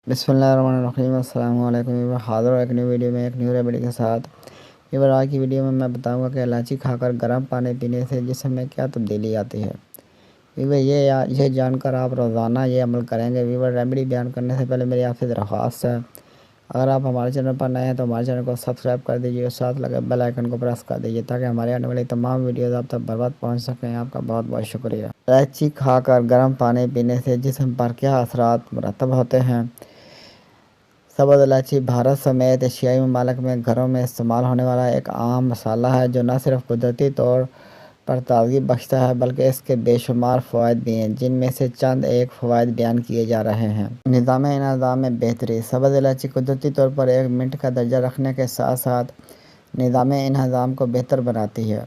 بسم اللہ الرحمن الرحیم۔ السلام علیکم۔ حاضر ایک نیو ویڈیو میں ایک نیو ریمیڈی کے ساتھ۔ آج کی ویڈیو میں میں بتاؤں گا کہ الائچی کھا کر گرم پانی پینے سے جسم میں کیا تبدیلی آتی ہے۔ یہ جان کر آپ روزانہ یہ عمل کریں گے۔ ریمیڈی بیان کرنے سے پہلے میری آپ سے درخواست ہے، اگر آپ ہمارے چینل پر نئے ہیں تو ہمارے چینل کو سبسکرائب کر دیجیے اور ساتھ لگے بیل آئیکن کو پریس کر دیجیے تاکہ ہمارے آنے والی تمام ویڈیوز آپ تک برباد پہنچ سکیں۔ آپ کا بہت بہت شکریہ۔ الائچی کھا کر گرم پانی پینے سے جسم پر کیا اثرات مرتب ہوتے ہیں۔ سبز الائچی بھارت سمیت ایشیائی ممالک میں گھروں میں استعمال ہونے والا ایک عام مسالہ ہے جو نہ صرف قدرتی طور پر تازگی بخشتا ہے بلکہ اس کے بے شمار فوائد بھی ہیں، جن میں سے چند ایک فوائد بیان کیے جا رہے ہیں۔ نظام انہضام میں بہتری۔ سبز الائچی قدرتی طور پر ایک منٹ کا درجہ رکھنے کے ساتھ ساتھ نظام انہضام کو بہتر بناتی ہے۔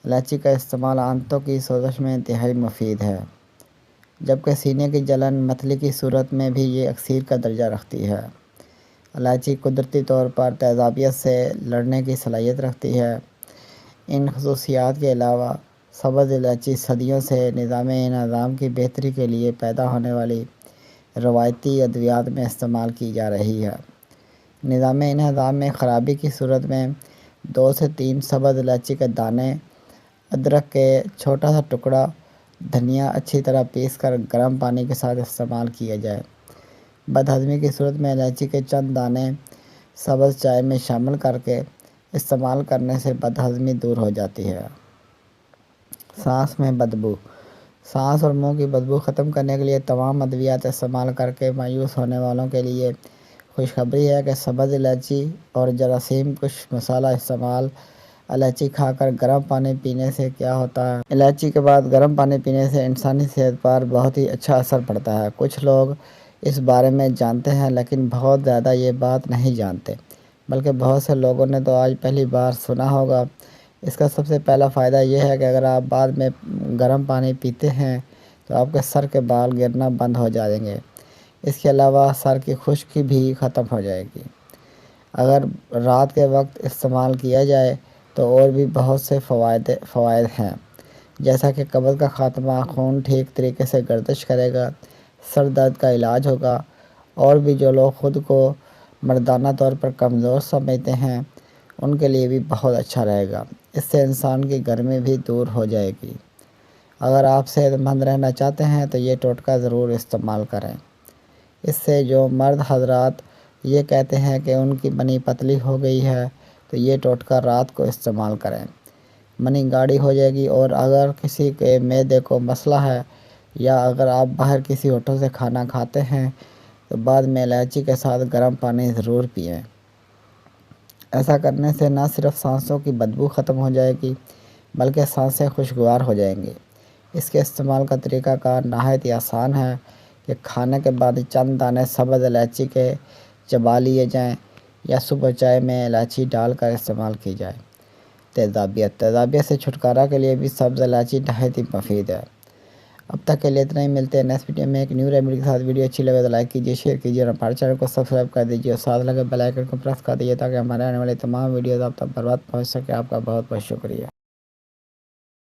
الائچی کا استعمال آنتوں کی سوزش میں انتہائی مفید ہے، جبکہ سینے کی جلن متلی کی صورت میں بھی یہ اکثیر کا درجہ رکھتی ہے۔ الائچی قدرتی طور پر تیزابیت سے لڑنے کی صلاحیت رکھتی ہے۔ ان خصوصیات کے علاوہ سبز الائچی صدیوں سے نظام انہضام کی بہتری کے لیے پیدا ہونے والی روایتی ادویات میں استعمال کی جا رہی ہے۔ نظام انہضام میں خرابی کی صورت میں 2 سے 3 سبز الائچی کے دانے، ادرک کے چھوٹا سا ٹکڑا، دھنیا اچھی طرح پیس کر گرم پانی کے ساتھ استعمال کیا جائے۔ بد ہضمی کی صورت میں الائچی کے چند دانے سبز چائے میں شامل کر کے استعمال کرنے سے بد ہضمی دور ہو جاتی ہے۔ سانس میں بدبو۔ سانس اور منہ کی بدبو ختم کرنے کے لیے تمام ادویات استعمال کر کے مایوس ہونے والوں کے لیے خوشخبری ہے کہ سبز الائچی اور جراثیم کش مسالہ استعمال الائچی کھا کر گرم پانی پینے سے کیا ہوتا ہے۔ الائچی کے بعد گرم پانی پینے سے انسانی صحت پر بہت ہی اچھا اثر پڑتا ہے۔ کچھ لوگ اس بارے میں جانتے ہیں لیکن بہت زیادہ یہ بات نہیں جانتے، بلکہ بہت سے لوگوں نے تو آج پہلی بار سنا ہوگا۔ اس کا سب سے پہلا فائدہ یہ ہے کہ اگر آپ بعد میں گرم پانی پیتے ہیں تو آپ کے سر کے بال گرنا بند ہو جائیں گے۔ اس کے علاوہ سر کی خشکی بھی ختم ہو جائے گی۔ اگر رات کے وقت استعمال کیا جائے تو اور بھی بہت سے فوائد ہیں، جیسا کہ قبض کا خاتمہ، خون ٹھیک طریقے سے گردش کرے گا، سر درد کا علاج ہوگا، اور بھی جو لوگ خود کو مردانہ طور پر کمزور سمجھتے ہیں ان کے لیے بھی بہت اچھا رہے گا۔ اس سے انسان کی گرمی بھی دور ہو جائے گی۔ اگر آپ صحت مند رہنا چاہتے ہیں تو یہ ٹوٹکا ضرور استعمال کریں۔ اس سے جو مرد حضرات یہ کہتے ہیں کہ ان کی منی پتلی ہو گئی ہے تو یہ ٹوٹکا رات کو استعمال کریں، منی گاڑھی ہو جائے گی۔ اور اگر کسی کے معدے کو مسئلہ ہے یا اگر آپ باہر کسی ہوٹل سے کھانا کھاتے ہیں تو بعد میں الائچی کے ساتھ گرم پانی ضرور پئیں۔ ایسا کرنے سے نہ صرف سانسوں کی بدبو ختم ہو جائے گی بلکہ سانسیں خوشگوار ہو جائیں گی۔ اس کے استعمال کا طریقہ کار نہایت ہی آسان ہے کہ کھانے کے بعد چند دانے سبز الائچی کے چبا لیے جائیں یا صبح چائے میں الائچی ڈال کر استعمال کی جائے۔ تیزابیت سے چھٹکارا کے لیے بھی سبز الائچی نہایت ہی مفید ہے۔ اب تک کے لیے اتنا ہی، ملتے ہیں نیکسٹ ویڈیو میں ایک نیو ریمیڈی کے ساتھ۔ ویڈیو اچھی لگے تو لائک کیجیے، شیئر کیجیے اور ہمارے چینل کو سبسکرائب کر دیجیے اور ساتھ لگے بیل آئیکن کو پریس کر دیجیے تاکہ ہمارے آنے والی تمام ویڈیوز آپ تک برباد پہنچ سکے۔ آپ کا بہت بہت شکریہ۔